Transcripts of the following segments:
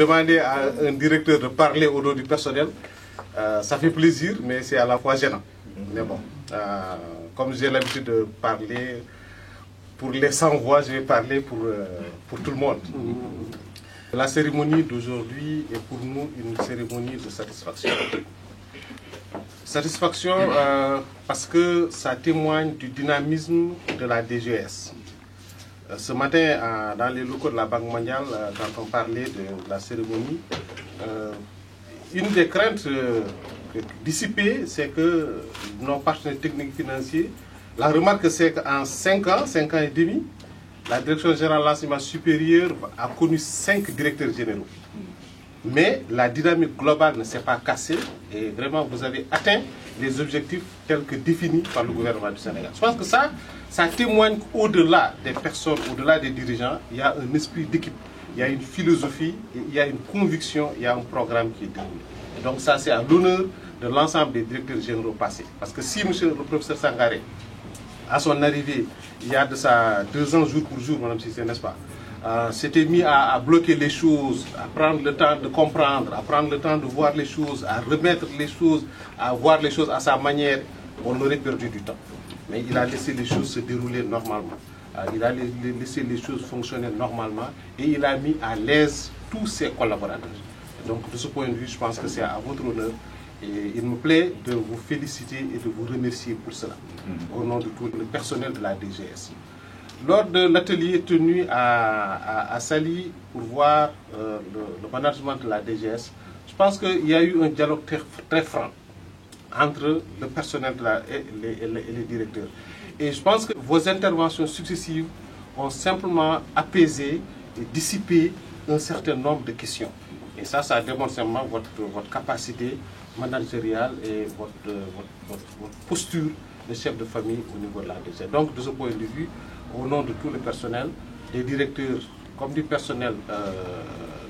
demander à un directeur de parler au nom du personnel, ça fait plaisir, mais c'est à la fois gênant. Mais bon, comme j'ai l'habitude de parler pour les sans-voix, je vais parler pour tout le monde. La cérémonie d'aujourd'hui est pour nous une cérémonie de satisfaction. Satisfaction parce que ça témoigne du dynamisme de la DGS. Ce matin, dans les locaux de la Banque mondiale, quand on parlait de la cérémonie, une des craintes dissipées, c'est que nos partenaires techniques financiers, la remarque c'est qu'en 5 ans et demi, la Direction générale de l'enseignement supérieur a connu 5 directeurs généraux. Mais la dynamique globale ne s'est pas cassée et vraiment vous avez atteint les objectifs tels que définis par le gouvernement du Sénégal. Je pense que ça témoigne qu'au-delà des personnes, au-delà des dirigeants, il y a un esprit d'équipe, il y a une philosophie, il y a une conviction, il y a un programme qui est déroulé. Et donc ça c'est à l'honneur de l'ensemble des directeurs généraux passés. Parce que si monsieur le professeur Sangaré, à son arrivée, il y a de ça 2 ans jour pour jour, madame Cissé, n'est-ce pas, s'était mis à bloquer les choses, à prendre le temps de comprendre, à prendre le temps de voir les choses, à remettre les choses, à voir les choses à sa manière, on aurait perdu du temps. Mais il a laissé les choses se dérouler normalement. Il a laissé les choses fonctionner normalement et il a mis à l'aise tous ses collaborateurs. Et donc de ce point de vue, je pense que c'est à votre honneur. Et il me plaît de vous féliciter et de vous remercier pour cela, au nom de tout le personnel de la DGS. Lors de l'atelier tenu à Saly pour voir le management de la DGS, je pense qu'il y a eu un dialogue très franc entre le personnel et les directeurs. Et je pense que vos interventions successives ont simplement apaisé et dissipé un certain nombre de questions. Et ça démontre simplement votre capacité managériale et votre posture de chef de famille au niveau de la DGS. Donc, de ce point de vue, au nom de tout le personnel, des directeurs comme du personnel,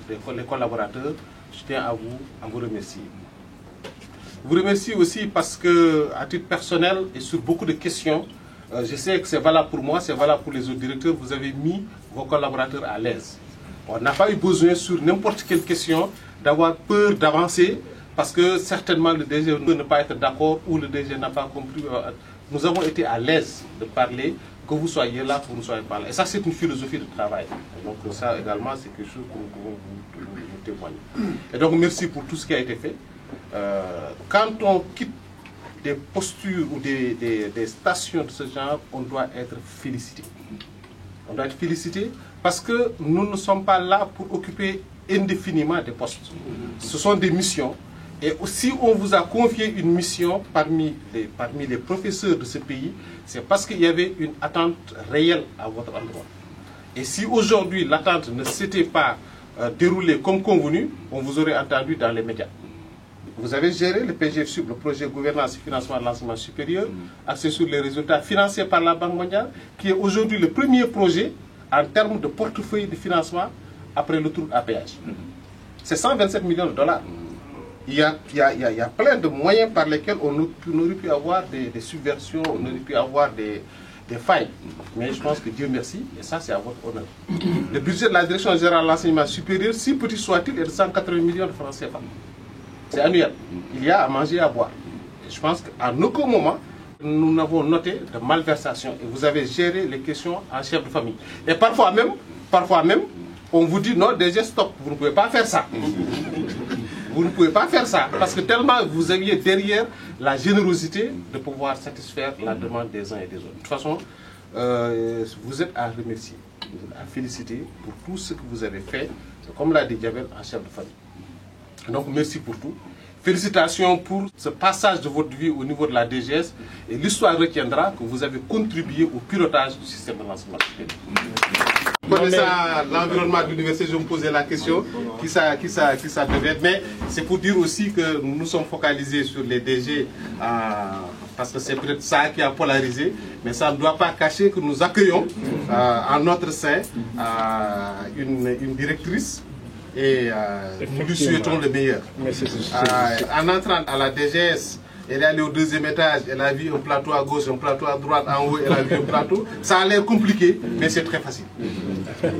les collaborateurs, je tiens à vous remercier. Vous remercie aussi parce que, à titre personnel et sur beaucoup de questions, je sais que c'est valable pour moi, c'est valable pour les autres directeurs, vous avez mis vos collaborateurs à l'aise. On n'a pas eu besoin sur n'importe quelle question d'avoir peur d'avancer parce que certainement le DG ne peut pas être d'accord ou le DG n'a pas compris. Nous avons été à l'aise de parler, que vous soyez là, que vous ne soyez pas là. Et ça, c'est une philosophie de travail. Donc ça également, c'est quelque chose que nous pouvons vous témoigner. Et donc merci pour tout ce qui a été fait. Quand on quitte des postures ou des stations de ce genre, on doit être félicité. On doit être félicité parce que nous ne sommes pas là pour occuper indéfiniment des postes. Ce sont des missions. Et si on vous a confié une mission parmi les professeurs de ce pays, c'est parce qu'il y avait une attente réelle à votre endroit. Et si aujourd'hui l'attente ne s'était pas déroulée comme convenu, on vous aurait entendu dans les médias. Vous avez géré le PGFSUB, le projet gouvernance et financement de l'enseignement supérieur, axé sur les résultats financés par la Banque mondiale, qui est aujourd'hui le premier projet en termes de portefeuille de financement après l'autoroute à péage. C'est 127 millions de dollars. Il y a plein de moyens par lesquels on aurait pu avoir des subversions, on aurait pu avoir des failles. Mais je pense que Dieu merci, et ça c'est à votre honneur. Le budget de la Direction générale de l'enseignement supérieur, si petit soit-il, est de 180 millions de francs CFA. C'est annuel. Il y a à manger et à boire. Et je pense qu'à aucun moment, nous n'avons noté de malversation. Et vous avez géré les questions en chef de famille. Et parfois même, on vous dit non, déjà stop, vous ne pouvez pas faire ça. Vous ne pouvez pas faire ça. Parce que tellement vous aviez derrière la générosité de pouvoir satisfaire la demande des uns et des autres. De toute façon, vous êtes à remercier, vous êtes à féliciter pour tout ce que vous avez fait, comme l'a dit Diabel, en chef de famille. Donc merci pour tout. Félicitations pour ce passage de votre vie au niveau de la DGS et l'histoire retiendra que vous avez contribué au pilotage du système de l'enseignement supérieur. Connaissant l'environnement de l'université, je me posais la question qui ça devait être. Mais c'est pour dire aussi que nous sommes focalisés sur les DG parce que c'est peut-être ça qui a polarisé, mais ça ne doit pas cacher que nous accueillons en notre sein une directrice. Et nous lui souhaitons le meilleur. En entrant à la DGS, elle est allée au 2e étage, elle a vu un plateau à gauche, un plateau à droite, en haut, elle a vu un plateau. Ça a l'air compliqué, mais c'est très facile.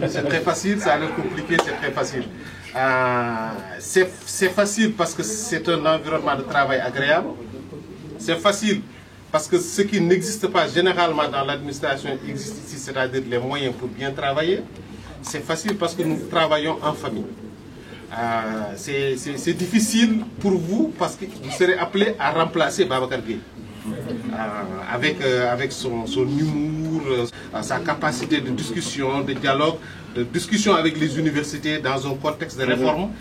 C'est très facile, ça a l'air compliqué, c'est très facile. C'est facile parce que c'est un environnement de travail agréable. C'est facile parce que ce qui n'existe pas généralement dans l'administration existe ici, c'est-à-dire les moyens pour bien travailler. C'est facile parce que nous travaillons en famille. C'est difficile pour vous parce que vous serez appelé à remplacer Babacar Gueye. Avec son humour, sa capacité de discussion, de dialogue, de discussion avec les universités dans un contexte de réforme,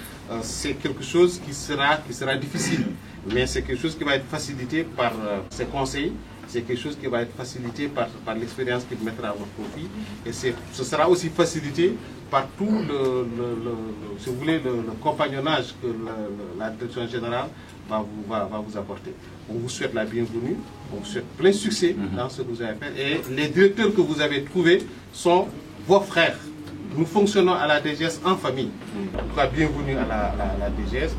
c'est quelque chose qui sera difficile. Mais c'est quelque chose qui va être facilité par ses conseils, c'est quelque chose qui va être facilité par l'expérience qu'il mettra à votre profit. Et ce sera aussi facilité par tout si vous voulez, le compagnonnage que la direction générale va vous apporter. On vous souhaite la bienvenue, on vous souhaite plein succès dans ce que vous avez fait. Et les directeurs que vous avez trouvés sont vos frères. Nous fonctionnons à la DGS en famille. En tout cas, bienvenue à la DGS.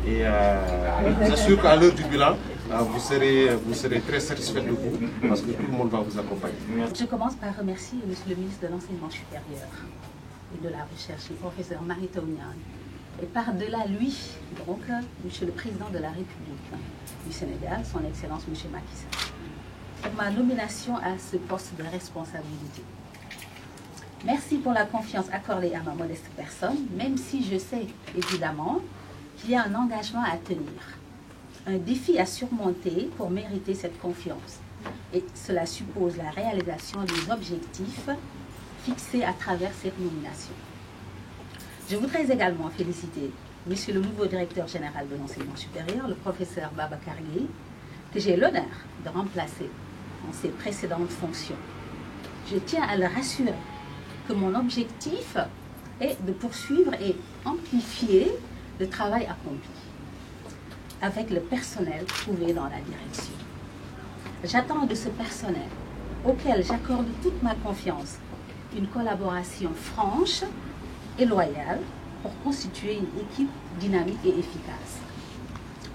Et je vous assure qu'à l'heure du bilan, vous serez très satisfait de vous parce que tout le monde va vous accompagner. Je commence par remercier M. le ministre de l'Enseignement supérieur et de la Recherche, le professeur Mary Teuw Niane. Et par-delà lui, donc, M. le Président de la République du Sénégal, son Excellence M. Macky Sall, pour ma nomination à ce poste de responsabilité. Merci pour la confiance accordée à ma modeste personne, même si je sais évidemment qu'il y a un engagement à tenir, un défi à surmonter pour mériter cette confiance. Et cela suppose la réalisation des objectifs fixés à travers cette nomination. Je voudrais également féliciter Monsieur le nouveau directeur général de l'enseignement supérieur, le professeur Babacar Gueye, que j'ai l'honneur de remplacer dans ses précédentes fonctions. Je tiens à le rassurer que mon objectif est de poursuivre et amplifier le travail accompli avec le personnel trouvé dans la direction. J'attends de ce personnel, auquel j'accorde toute ma confiance, une collaboration franche et loyale pour constituer une équipe dynamique et efficace.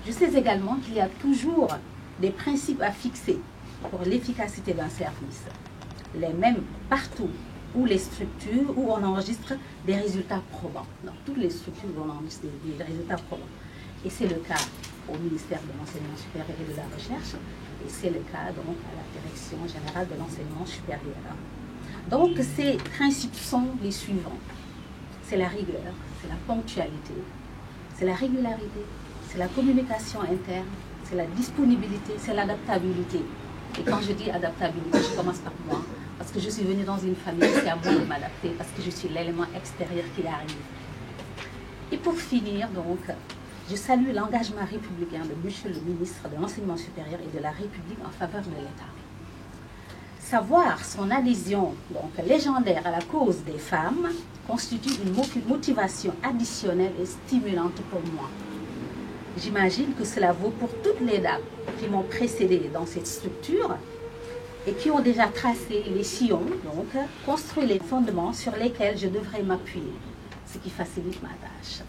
Je sais également qu'il y a toujours des principes à fixer pour l'efficacité d'un service, les mêmes partout où les structures où on enregistre des résultats probants. Dans toutes les structures où on enregistre des résultats probants. Et c'est le cas au ministère de l'Enseignement supérieur et de la Recherche, et c'est le cas donc à la Direction générale de l'Enseignement supérieur. Donc ces principes sont les suivants. C'est la rigueur, c'est la ponctualité, c'est la régularité, c'est la communication interne, c'est la disponibilité, c'est l'adaptabilité. Et quand je dis adaptabilité, je commence par moi, parce que je suis venue dans une famille, c'est à moi de m'adapter, parce que je suis l'élément extérieur qui arrive. Et pour finir, donc, je salue l'engagement républicain de Monsieur le ministre de l'Enseignement supérieur et de la République en faveur de l'État. Savoir son adhésion donc, légendaire à la cause des femmes constitue une motivation additionnelle et stimulante pour moi. J'imagine que cela vaut pour toutes les dames qui m'ont précédée dans cette structure et qui ont déjà tracé les sillons, donc construit les fondements sur lesquels je devrais m'appuyer, ce qui facilite ma tâche.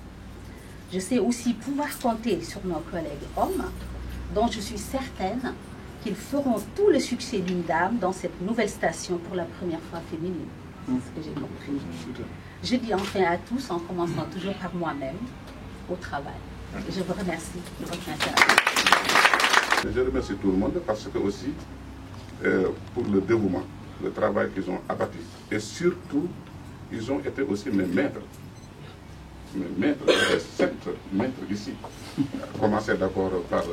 Je sais aussi pouvoir compter sur nos collègues hommes, dont je suis certaine qu'ils feront tout le succès d'une dame dans cette nouvelle station pour la première fois féminine. C'est ce que j'ai compris. Je dis enfin à tous, en commençant toujours par moi-même, au travail. Et je vous remercie de votre intérêt. Je remercie tout le monde parce que aussi, pour le dévouement, le travail qu'ils ont abattu. Et surtout, ils ont été aussi mes maîtres. Mes maîtres, les 7 maîtres ici. Commencer d'abord par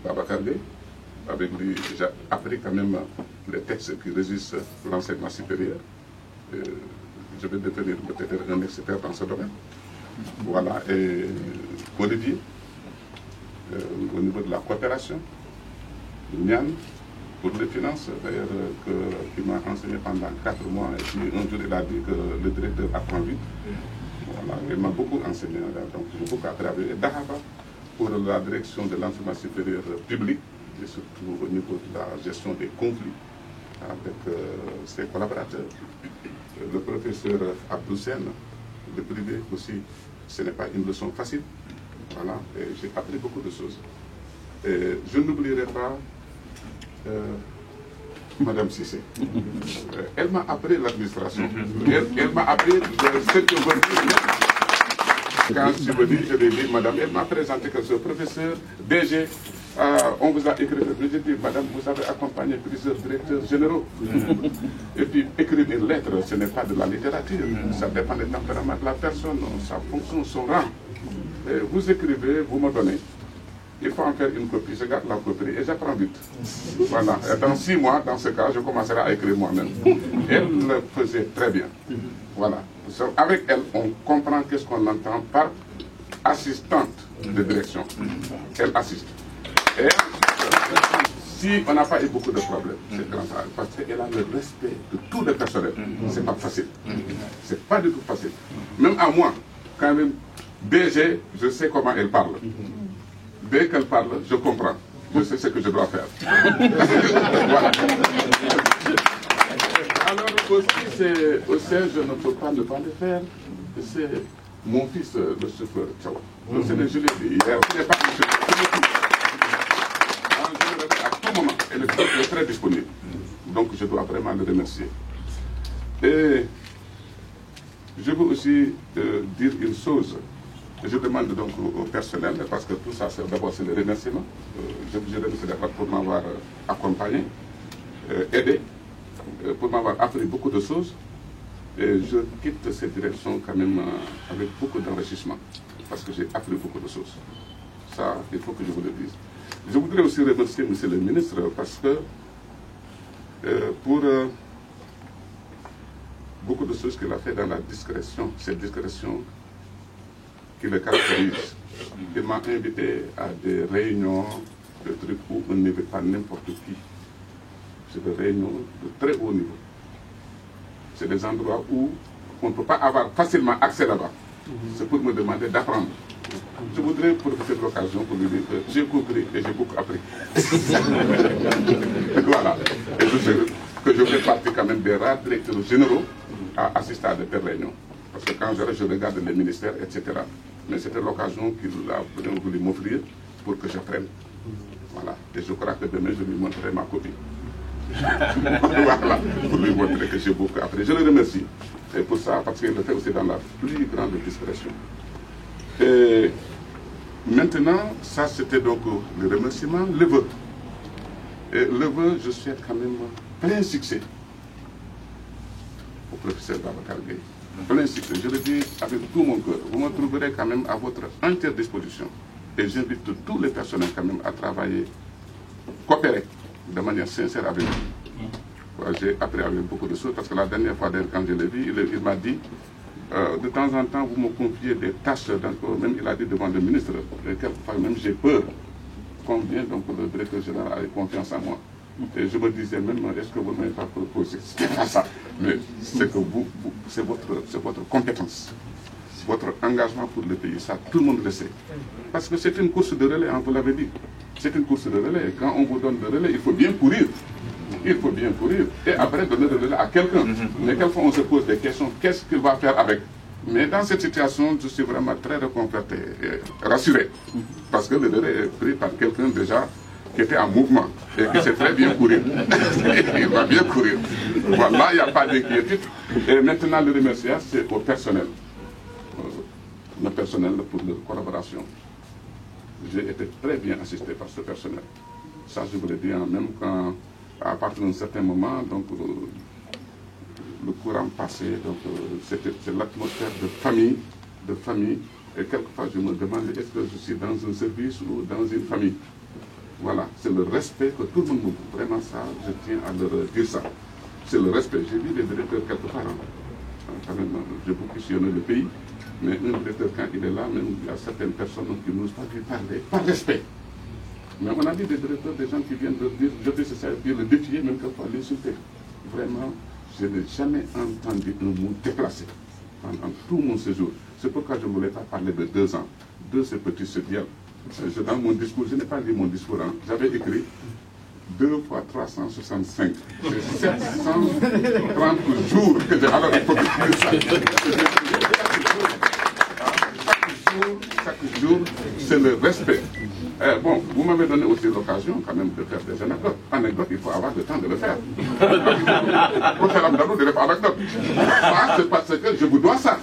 Babacar Gueye. Avec lui, j'ai appris quand même les textes qui régissent l'enseignement supérieur. Je vais devenir peut-être un expert dans ce domaine. Voilà, et Olivier, au niveau de la coopération, Niane, pour les finances, d'ailleurs, qui m'a enseigné pendant 4 mois, et puis un jour il a dit que le directeur apprend vite. Voilà, il m'a beaucoup enseigné, donc j'ai beaucoup appris. Et Dahaba, pour la direction de l'enseignement supérieur public, et surtout au niveau de la gestion des conflits avec ses collaborateurs. Le professeur Abdoussen, le privé aussi, ce n'est pas une leçon facile. Voilà, et j'ai appris beaucoup de choses. Et je n'oublierai pas Madame Cissé. Elle m'a appris l'administration. Elle m'a appris ce que veut dire. Quand je suis venu, je lui ai dit, madame, elle m'a présenté que ce professeur, DG, on vous a écrit. J'ai dit, madame, vous avez accompagné plusieurs directeurs généraux. Et puis, écrire une lettre, ce n'est pas de la littérature. Ça dépend du tempérament de la personne, sa fonction, son rang. Et vous écrivez, vous me donnez. Il faut en faire une copie, je garde la copie et j'apprends vite. Voilà. Et dans 6 mois, dans ce cas, je commencerai à écrire moi-même. Elle le faisait très bien. Voilà. Avec elle, on comprend qu'est-ce qu'on entend par assistante de direction. Elle assiste. Et si on n'a pas eu beaucoup de problèmes, c'est grâce à elle, parce qu'elle a le respect de tout le personnel. C'est pas facile. C'est pas du tout facile. Même à moi, quand même, BG, je sais comment elle parle. Dès qu'elle parle, je comprends. Je sais ce que je dois faire. Voilà. Alors aussi, je ne peux pas ne pas le faire. C'est mon fils, le chauffeur. Je l'ai dit hier. Il n'est pas le chauffeur. Je le réveille à tout moment. Elle est très disponible. Donc je dois vraiment le remercier. Et je veux aussi dire une chose. Je demande donc au personnel, parce que tout ça, d'abord, c'est le remerciement. Je remercie d'abord pour m'avoir accompagné, aidé, pour m'avoir appris beaucoup de choses. Et je quitte cette direction quand même avec beaucoup d'enrichissement, parce que j'ai appris beaucoup de choses. Ça, il faut que je vous le dise. Je voudrais aussi remercier M. le ministre, parce que pour beaucoup de choses qu'il a fait dans la discrétion, cette discrétion qui le caractérise. Il m'a invité à des réunions, de trucs où on n'invite pas n'importe qui. C'est des réunions de très haut niveau. C'est des endroits où on ne peut pas avoir facilement accès là-bas. C'est pour me demander d'apprendre. Je voudrais profiter de l'occasion pour lui dire que j'ai compris et j'ai beaucoup appris. Voilà. Et je sais que je fais partie quand même des rares directeurs généraux à assister à de telles réunions. Parce que quand je regarde les ministères, etc. Mais c'était l'occasion qu'il a voulu m'offrir pour que j'apprenne. Voilà. Et je crois que demain, je lui montrerai ma copie. Voilà. Pour lui montrer que j'ai beaucoup appris. Je le remercie. Et pour ça, parce qu'il le fait aussi dans la plus grande discrétion. Et maintenant, ça c'était donc le remerciement, le vœu. Et le vœu, je souhaite quand même plein succès au professeur Babacar Gueye. Plein succès, je le dis avec tout mon cœur. Vous me trouverez quand même à votre entière disposition. Et j'invite tous les personnels quand même à travailler, coopérer de manière sincère avec vous. J'ai appris avec beaucoup de choses parce que la dernière fois quand je l'ai vu, il m'a dit de temps en temps vous me confiez des tâches, donc, même il a dit devant le ministre, et quelquefois même j'ai peur combien donc le directeur général a confiance en moi. Et je me disais même, est-ce que vous ne m'avez pas proposé? C'était pas ça. Mais c'est que c'est votre compétence, votre engagement pour le pays. Ça, tout le monde le sait. Parce que c'est une course de relais, hein, vous l'avez dit. C'est une course de relais. Quand on vous donne le relais, il faut bien courir. Il faut bien courir. Et après, donner le relais à quelqu'un. Mais quelquefois, on se pose des questions. Qu'est-ce qu'il va faire avec? Mais dans cette situation, je suis vraiment très réconforté et rassuré. Parce que le relais est pris par quelqu'un déjà qui était en mouvement et qui sait très bien courir. Il va bien courir. Voilà, il n'y a pas d'inquiétude. Et maintenant, le remerciement, c'est au personnel. Le personnel pour leur collaboration. J'ai été très bien assisté par ce personnel. Ça, je vous le dis, même quand, à partir d'un certain moment, donc, le courant passé, donc, c'est l'atmosphère de famille. Et quelquefois, je me demande, est-ce que je suis dans un service ou dans une famille? Voilà, c'est le respect que tout le monde me dit. Vraiment, ça, je tiens à leur dire ça. C'est le respect. J'ai vu des directeurs quelque part. Quand même, j'ai beaucoup sillonné le pays. Mais un directeur, quand il est là, même il y a certaines personnes qui n'osent pas lui parler, par respect. Mais on a dit des directeurs, des gens qui viennent de dire, je vais se servir, le défier, même quelquefois l'insulter. Vraiment, je n'ai jamais entendu un mot déplacé pendant tout mon séjour. C'est pourquoi je ne voulais pas parler de 2 ans. C'est petit, c'est bien. Dans mon discours, je n'ai pas lu mon discours, hein. J'avais écrit 2 fois 365. C'est 730 jours que j'ai. Alors, il faut que je dise ça. Chaque jour, c'est le respect. Bon, vous m'avez donné aussi l'occasion quand même de faire des anecdotes. Anecdotes, il faut avoir le temps de le faire. Pour faire l'abdalo, de faire anecdote. Ça, c'est parce que je vous dois ça.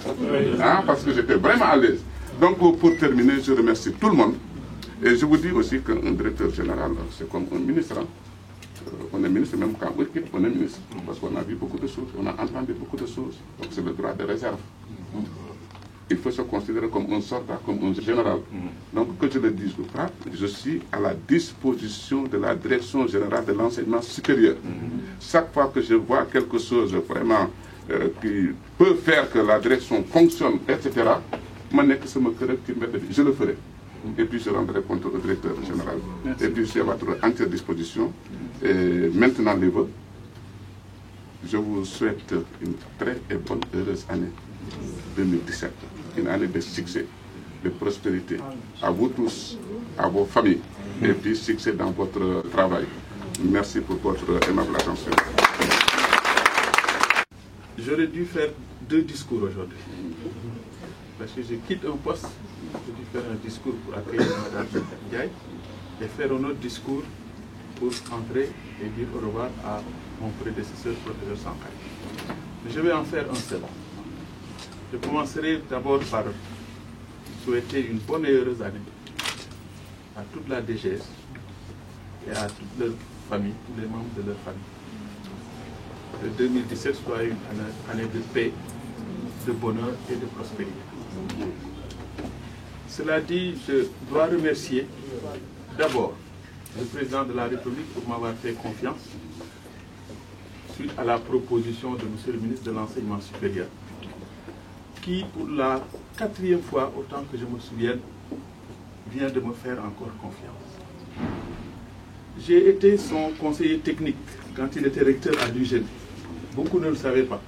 Hein, parce que j'étais vraiment à l'aise. Donc pour terminer, je remercie tout le monde. Et je vous dis aussi qu'un directeur général, c'est comme un ministre. Hein. On est ministre, même quand on est ministre. Parce qu'on a vu beaucoup de choses, on a entendu beaucoup de choses. Donc c'est le droit de réserve. Il faut se considérer comme un soldat, comme un général. Donc que je le dise ou pas, je suis à la disposition de la direction générale de l'enseignement supérieur. Chaque fois que je vois quelque chose vraiment qui peut faire que la direction fonctionne, etc., je le ferai. Et puis je rendrai compte au directeur général. Merci. Et puis je suis à votre entière disposition. Et maintenant les vœux. Je vous souhaite une très et bonne, heureuse année 2017. Une année de succès, de prospérité. À vous tous, à vos familles. Et puis succès dans votre travail. Merci pour votre aimable attention. J'aurais dû faire 2 discours aujourd'hui. Parce que je quitte un poste, je dû faire un discours pour accueillir Mme Ndiaye et faire un autre discours pour entrer et dire au revoir à mon prédécesseur, professeur Sankara. Mais je vais en faire un seul. Je commencerai d'abord par souhaiter une bonne et heureuse année à toute la DGS et à toute leur famille, tous les membres de leur famille. Que 2017 soit une année de paix, de bonheur et de prospérité. Cela dit, je dois remercier d'abord le président de la République pour m'avoir fait confiance suite à la proposition de M. le ministre de l'Enseignement supérieur, qui, pour la 4e fois, autant que je me souvienne, vient de me faire encore confiance. J'ai été son conseiller technique quand il était recteur à l'UGB. Beaucoup ne le savaient pas.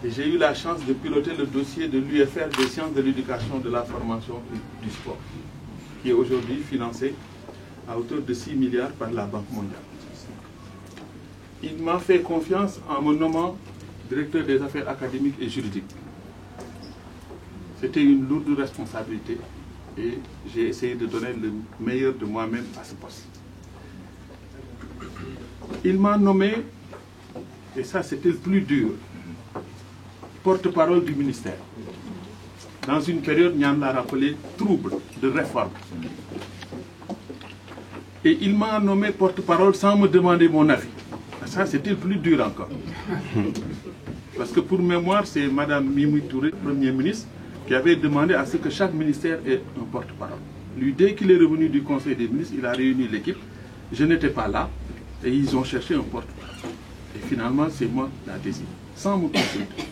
Et j'ai eu la chance de piloter le dossier de l'UFR des sciences de l'éducation, de la formation et du sport, qui est aujourd'hui financé à hauteur de 6 milliards par la Banque mondiale. Il m'a fait confiance en me nommant directeur des affaires académiques et juridiques. C'était une lourde responsabilité et j'ai essayé de donner le meilleur de moi-même à ce poste. Il m'a nommé, et ça c'était le plus dur, porte-parole du ministère. Dans une période, Nian l'a rappelé, trouble de réforme. Et il m'a nommé porte-parole sans me demander mon avis. Ça, c'était le plus dur encore. Parce que pour mémoire, c'est Mme Mimi Touré, Premier ministre, qui avait demandé à ce que chaque ministère ait un porte-parole. Lui, dès qu'il est revenu du Conseil des ministres, il a réuni l'équipe. Je n'étais pas là et ils ont cherché un porte-parole. Et finalement, c'est moi qui l'ai désigné, sans me consulter.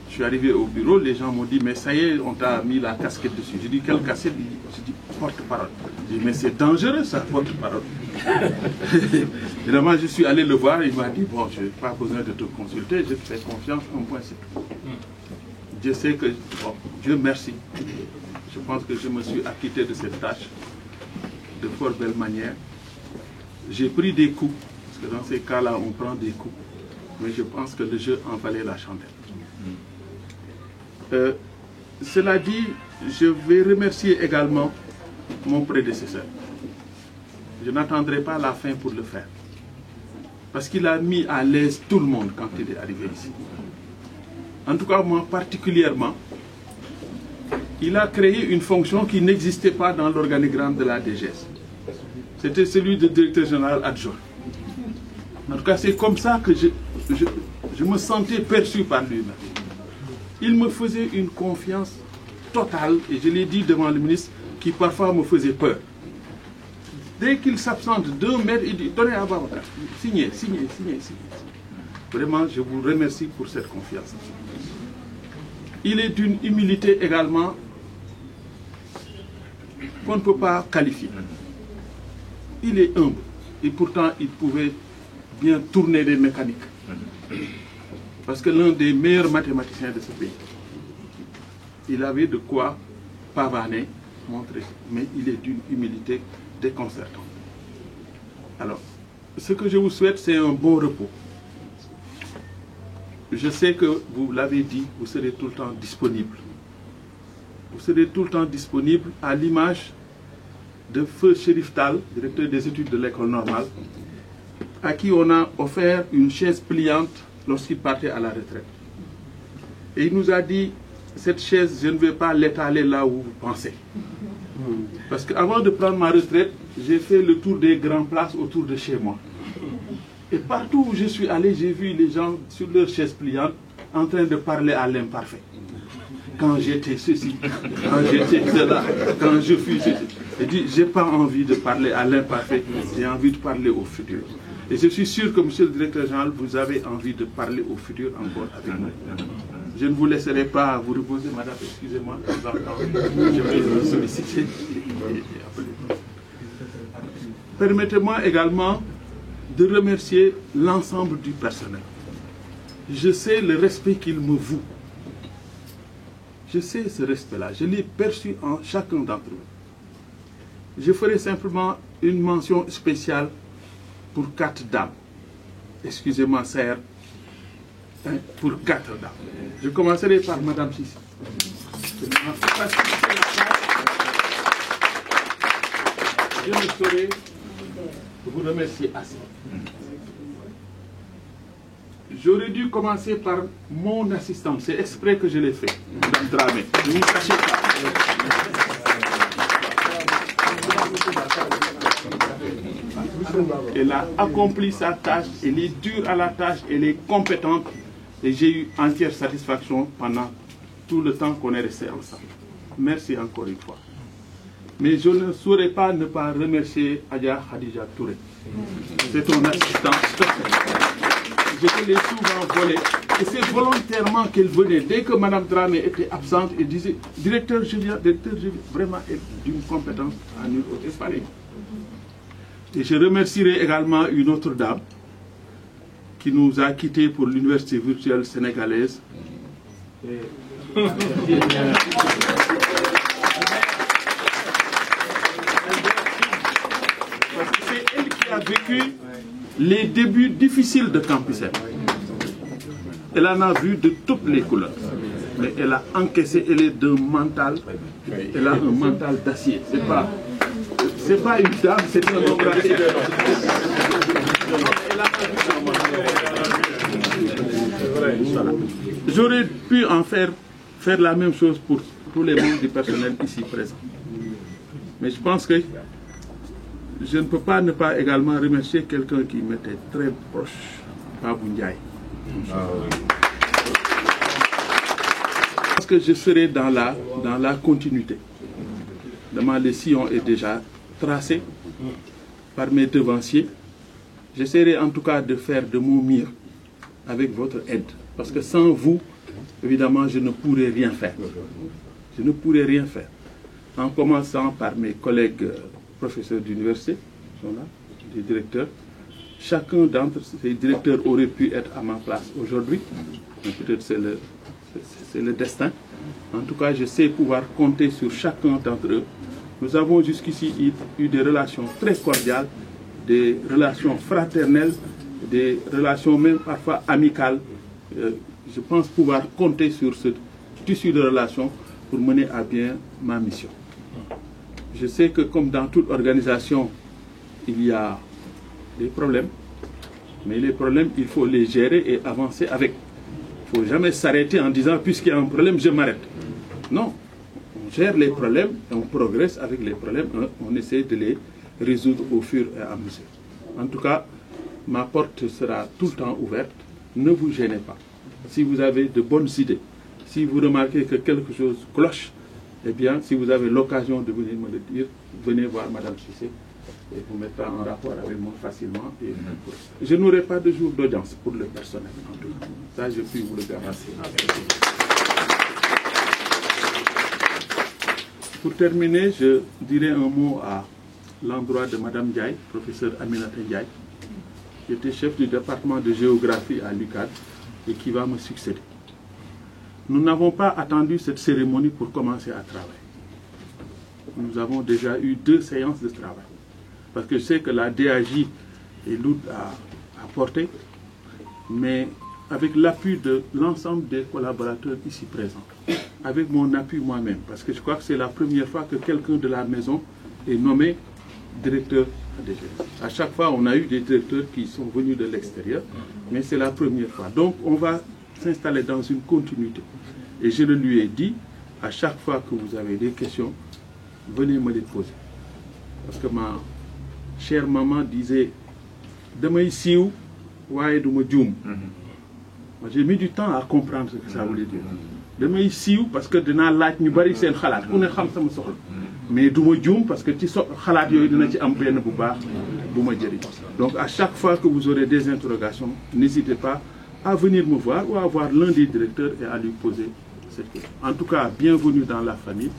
Je suis arrivé au bureau, les gens m'ont dit, mais ça y est, on t'a mis la casquette dessus. J'ai dit, quelle casquette? J'ai dit, porte-parole. J'ai dit, mais c'est dangereux ça, porte-parole. Évidemment, je suis allé le voir, il m'a dit, bon, je n'ai pas besoin de te consulter, je te fais confiance, un point, c'est tout. Je sais que, bon, Dieu merci. Je pense que je me suis acquitté de cette tâche de fort belle manière. J'ai pris des coups, parce que dans ces cas-là, on prend des coups. Mais je pense que le jeu en valait la chandelle. Cela dit, je vais remercier également mon prédécesseur. Je n'attendrai pas la fin pour le faire. Parce qu'il a mis à l'aise tout le monde quand il est arrivé ici. En tout cas, moi particulièrement, il a créé une fonction qui n'existait pas dans l'organigramme de la DGS. C'était celui de directeur général adjoint. En tout cas, c'est comme ça que je me sentais perçu par lui-même. Il me faisait une confiance totale, et je l'ai dit devant le ministre, qui parfois me faisait peur. Dès qu'il s'absente d'1 mètre, il dit, donnez à Babacar, signez, signez, signez, signez. Vraiment, je vous remercie pour cette confiance. Il est d'une humilité également qu'on ne peut pas qualifier. Il est humble, et pourtant il pouvait bien tourner les mécaniques. Parce que l'un des meilleurs mathématiciens de ce pays, il avait de quoi pavaner, montrer, mais il est d'une humilité déconcertante. Alors, ce que je vous souhaite, c'est un bon repos. Je sais que vous l'avez dit, vous serez tout le temps disponible. Vous serez tout le temps disponible à l'image de Feu Chérif Tal, directeur des études de l'école normale, à qui on a offert une chaise pliante lorsqu'il partait à la retraite. Et il nous a dit, cette chaise, je ne vais pas l'étaler là où vous pensez. Parce qu'avant de prendre ma retraite, j'ai fait le tour des grandes places autour de chez moi. Et partout où je suis allé, j'ai vu les gens sur leurs chaises pliantes en train de parler à l'imparfait. Quand j'étais ceci, quand j'étais cela, quand je fus ceci. J'ai dit, je n'ai pas envie de parler à l'imparfait, j'ai envie de parler au futur. Et je suis sûr que, monsieur le directeur général, vous avez envie de parler au futur encore avec nous. Je ne vous laisserai pas vous reposer, madame, excusez-moi, je vais vous solliciter. Permettez-moi également de remercier l'ensemble du personnel. Je sais le respect qu'il me voue. Je sais ce respect-là, je l'ai perçu en chacun d'entre eux. Je ferai simplement une mention spéciale pour 4 dames. Excusez-moi, Serre, pour 4 dames. Je commencerai par Madame Sissi. Je ne saurais vous remercier assez. J'aurais dû commencer par mon assistante. C'est exprès que je l'ai fait, Madame Dramé. Ne vous cachez pas. Elle a accompli sa tâche, elle est dure à la tâche, elle est compétente. Et j'ai eu entière satisfaction pendant tout le temps qu'on est resté ensemble. Merci encore une fois. Mais je ne saurais pas ne pas remercier Adja Khadija Touré. C'est ton assistante. Je te l'ai souvent volé. Et c'est volontairement qu'elle venait. Dès que Mme Dramé était absente, elle disait, directeur Julien, vraiment d'une compétence à nulle autre pareil. Et je remercierai également une autre dame qui nous a quittés pour l'université virtuelle sénégalaise. Parce que c'est elle qui a vécu les débuts difficiles de Campus M. Elle en a vu de toutes les couleurs. Mais elle a encaissé, elle est d'un mental, elle a un mental d'acier. C'est pas une dame, c'est un homme d'acier. J'aurais pu en faire la même chose pour tous les membres du personnel ici présents. Mais je pense que je ne peux pas ne pas également remercier quelqu'un qui m'était très proche, Babou Ndiaye. Parce que je serai dans la continuité. Le sillon est déjà tracé par mes devanciers. J'essaierai en tout cas de faire de mon mieux avec votre aide. Parce que sans vous, évidemment, je ne pourrais rien faire. Je ne pourrais rien faire. En commençant par mes collègues professeurs d'université, des directeurs. Chacun d'entre ces directeurs aurait pu être à ma place aujourd'hui. Peut-être c'est le destin. En tout cas, je sais pouvoir compter sur chacun d'entre eux. Nous avons jusqu'ici eu des relations très cordiales, des relations fraternelles, des relations même parfois amicales. Je pense pouvoir compter sur ce tissu de relations pour mener à bien ma mission. Je sais que comme dans toute organisation, il y a des problèmes, mais les problèmes, il faut les gérer et avancer avec. Il ne faut jamais s'arrêter en disant, puisqu'il y a un problème, je m'arrête. Non, on gère les problèmes et on progresse avec les problèmes, on essaie de les résoudre au fur et à mesure. En tout cas, ma porte sera tout le temps ouverte, ne vous gênez pas. Si vous avez de bonnes idées, si vous remarquez que quelque chose cloche, eh bien, si vous avez l'occasion de venir me le dire, venez voir Mme Cissé et vous mettra en rapport avec moi facilement. Et je n'aurai pas de jour d'audience pour le personnel, en tout cas. Ça, je puis vous le garantir. Pour terminer, je dirai un mot à l'endroit de Mme Ndiaye, professeur Aminata Ndiaye, qui était chef du département de géographie à l'UCAD et qui va me succéder. Nous n'avons pas attendu cette cérémonie pour commencer à travailler. Nous avons déjà eu 2 séances de travail. Parce que je sais que la DAJ est lourde à porter, mais avec l'appui de l'ensemble des collaborateurs ici présents, avec mon appui moi-même, parce que je crois que c'est la première fois que quelqu'un de la maison est nommé directeur DGS. À chaque fois, on a eu des directeurs qui sont venus de l'extérieur, mais c'est la première fois. Donc, on va s'installer dans une continuité. Et je le lui ai dit, à chaque fois que vous avez des questions, venez me les poser. Parce que ma chère maman disait, damay siiw waaye duma juum. J'ai mis du temps à comprendre ce que ça voulait dire. Damay siiw parce que dinaa laaj ñu bari seen xalaat ku ne xam sama soxla. Mais duma juum parce que ci xalaat yooyu dina ci am benn bu baax bu ma jëriñ. Donc à chaque fois que vous aurez des interrogations, n'hésitez pas à venir me voir ou à voir l'un des directeurs et à lui poser cette question. En tout cas, bienvenue dans la famille.